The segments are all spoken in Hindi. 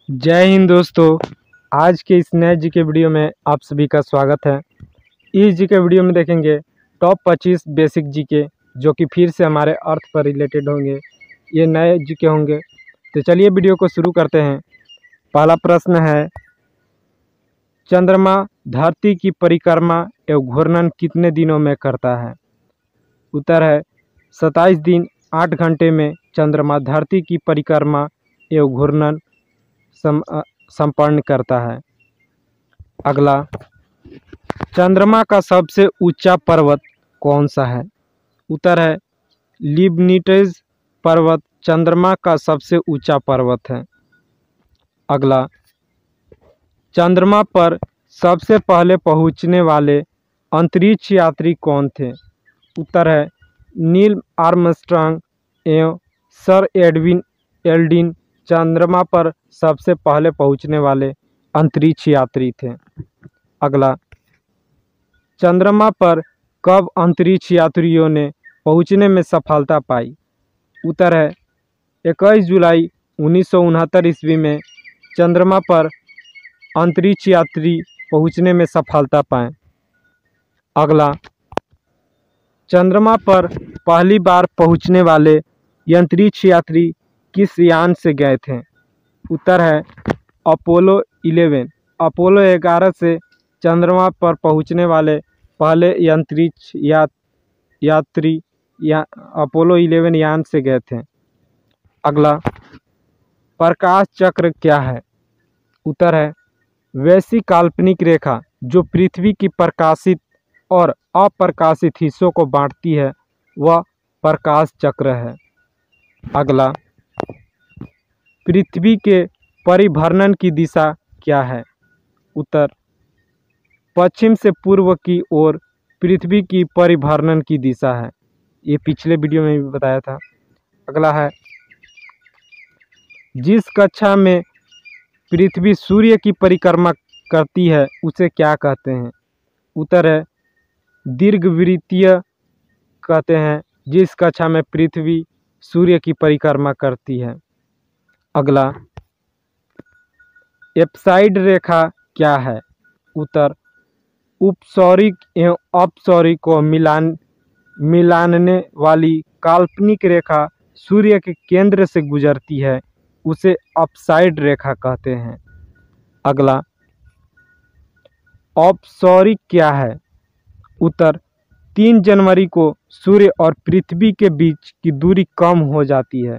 जय हिंद दोस्तों। आज के इस नए जी के वीडियो में आप सभी का स्वागत है। इस जी के वीडियो में देखेंगे टॉप 25 बेसिक जी के, जो कि फिर से हमारे अर्थ पर रिलेटेड होंगे। ये नए जी के होंगे, तो चलिए वीडियो को शुरू करते हैं। पहला प्रश्न है, चंद्रमा धरती की परिक्रमा एवं घूर्णन कितने दिनों में करता है? उत्तर है 27 दिन 8 घंटे में चंद्रमा धरती की परिक्रमा एवं घूर्णन संपन्न करता है। अगला, चंद्रमा का सबसे ऊंचा पर्वत कौन सा है? उत्तर है लिबनिटेज पर्वत चंद्रमा का सबसे ऊंचा पर्वत है। अगला, चंद्रमा पर सबसे पहले पहुंचने वाले अंतरिक्ष यात्री कौन थे? उत्तर है नील आर्मस्ट्रांग एवं सर एडविन एल्ड्रिन चंद्रमा पर सबसे पहले पहुंचने वाले अंतरिक्ष यात्री थे। अगला, चंद्रमा पर कब अंतरिक्ष यात्रियों ने पहुंचने में सफलता पाई? उत्तर है 21 जुलाई 1969 ईस्वी में चंद्रमा पर अंतरिक्ष यात्री पहुंचने में सफलता पाए। अगला, चंद्रमा पर पहली बार पहुंचने वाले अंतरिक्ष यात्री किस यान से गए थे? उत्तर है अपोलो 11। अपोलो 11 से चंद्रमा पर पहुंचने वाले पहले अंतरिक्ष यात्री अपोलो 11 यान से गए थे। अगला, प्रकाश चक्र क्या है? उत्तर है वैसी काल्पनिक रेखा जो पृथ्वी की प्रकाशित और अप्रकाशित हिस्सों को बांटती है, वह प्रकाश चक्र है। अगला, पृथ्वी के परिभ्रमण की दिशा क्या है? उत्तर पश्चिम से पूर्व की ओर पृथ्वी की परिभ्रमण की दिशा है। ये पिछले वीडियो में भी बताया था। अगला है, जिस कक्षा में पृथ्वी सूर्य की परिक्रमा करती है उसे क्या कहते हैं? उत्तर है दीर्घवृत्तीय कहते हैं जिस कक्षा में पृथ्वी सूर्य की परिक्रमा करती है। अगला, एप्साइड रेखा क्या है? उत्तर उपसौरिक एवं अपसौरिक को मिलाने वाली काल्पनिक रेखा सूर्य के केंद्र से गुजरती है, उसे अपसाइड रेखा कहते हैं। अगला, अपसौरिक क्या है? उत्तर 3 जनवरी को सूर्य और पृथ्वी के बीच की दूरी कम हो जाती है,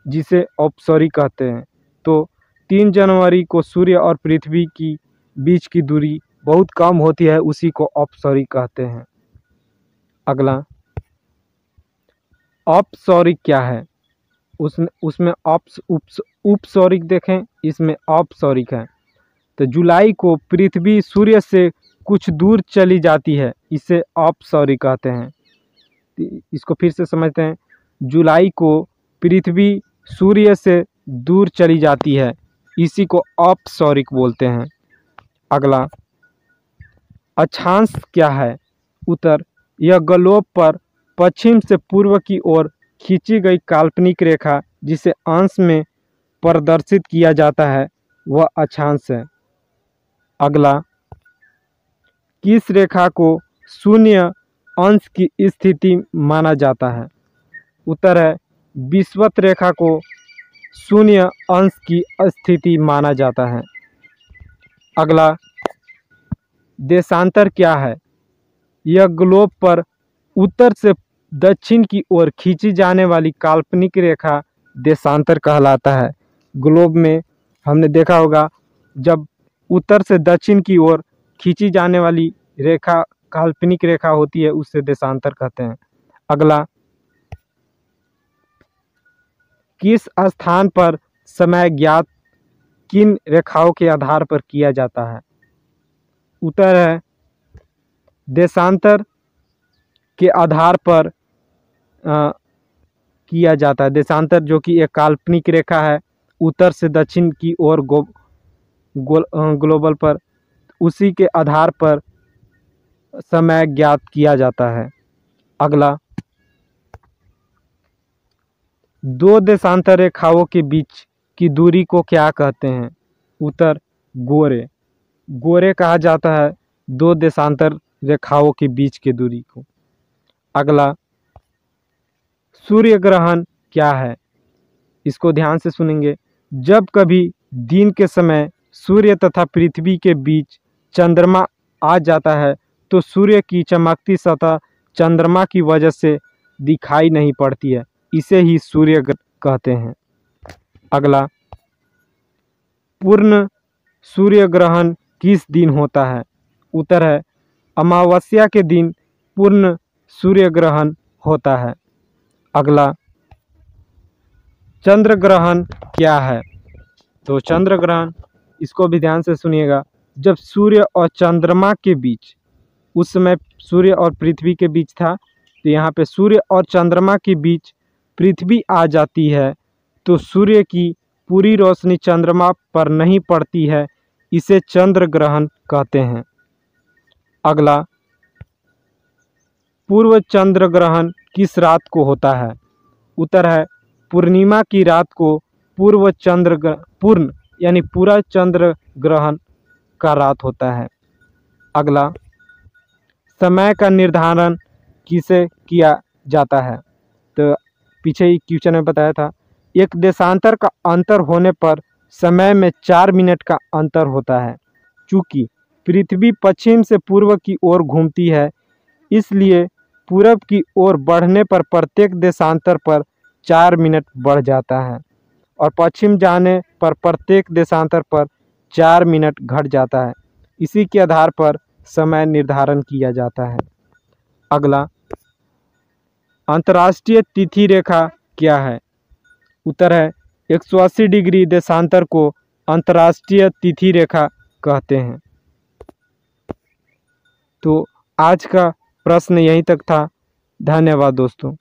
जिसे अपसौरिक कहते हैं। तो 3 जनवरी को सूर्य और पृथ्वी की बीच की दूरी बहुत कम होती है, उसी को अपसौरिक कहते हैं। अगला, अपसौरिक क्या है? उसमें उपसौरिक देखें, इसमें अपसौरिक है। तो जुलाई को पृथ्वी सूर्य से कुछ दूर चली जाती है, इसे अपसौरिक कहते हैं। इसको फिर से समझते हैं। जुलाई को पृथ्वी सूर्य से दूर चली जाती है, इसी को अपसौरिक बोलते हैं। अगला, अक्षांश क्या है? उत्तर यह ग्लोब पर पश्चिम से पूर्व की ओर खींची गई काल्पनिक रेखा जिसे अंश में प्रदर्शित किया जाता है, वह अक्षांश है। अगला, किस रेखा को शून्य अंश की स्थिति माना जाता है? उत्तर है विषुवत रेखा को शून्य अंश की स्थिति माना जाता है। अगला, देशांतर क्या है? यह ग्लोब पर उत्तर से दक्षिण की ओर खींची जाने वाली काल्पनिक रेखा देशांतर कहलाता है। ग्लोब में हमने देखा होगा, जब उत्तर से दक्षिण की ओर खींची जाने वाली रेखा काल्पनिक रेखा होती है, उससे देशांतर कहते हैं। अगला, किस स्थान पर समय ज्ञात किन रेखाओं के आधार पर किया जाता है? उत्तर है देशांतर के आधार पर किया जाता है। देशांतर जो कि एक काल्पनिक रेखा है उत्तर से दक्षिण की ओर ग्लोबल पर, उसी के आधार पर समय ज्ञात किया जाता है। अगला, 2 देशांतर रेखाओं के बीच की दूरी को क्या कहते हैं? उत्तर गोरे। गोरे कहा जाता है दो देशांतर रेखाओं के बीच की दूरी को। अगला, सूर्य ग्रहण क्या है? इसको ध्यान से सुनेंगे। जब कभी दिन के समय सूर्य तथा पृथ्वी के बीच चंद्रमा आ जाता है तो सूर्य की चमकती सतह चंद्रमा की वजह से दिखाई नहीं पड़ती है, इसे ही सूर्य कहते हैं। अगला, पूर्ण सूर्य ग्रहण किस दिन होता है? उत्तर है अमावस्या के दिन पूर्ण सूर्य ग्रहण होता है। अगला, चंद्र ग्रहण क्या है? तो चंद्र ग्रहण, इसको भी ध्यान से सुनिएगा। जब सूर्य और चंद्रमा के बीच, उस समय सूर्य और पृथ्वी के बीच था, तो यहाँ पे सूर्य और चंद्रमा के बीच पृथ्वी आ जाती है तो सूर्य की पूरी रोशनी चंद्रमा पर नहीं पड़ती है, इसे चंद्र ग्रहण कहते हैं। अगला, पूर्व चंद्र ग्रहण किस रात को होता है? उत्तर है पूर्णिमा की रात को पूर्ण यानी पूरा चंद्र ग्रहण का रात होता है। अगला, समय का निर्धारण किसे किया जाता है? तो पीछे ही क्वेश्चन में बताया था, एक देशांतर का अंतर होने पर समय में 4 मिनट का अंतर होता है। चूँकि पृथ्वी पश्चिम से पूर्व की ओर घूमती है, इसलिए पूरब की ओर बढ़ने पर प्रत्येक देशांतर पर 4 मिनट बढ़ जाता है और पश्चिम जाने पर प्रत्येक देशांतर पर 4 मिनट घट जाता है। इसी के आधार पर समय निर्धारण किया जाता है। अगला, अंतर्राष्ट्रीय तिथि रेखा क्या है? उत्तर है 180 डिग्री देशांतर को अंतर्राष्ट्रीय तिथि रेखा कहते हैं। तो आज का प्रश्न यहीं तक था। धन्यवाद दोस्तों।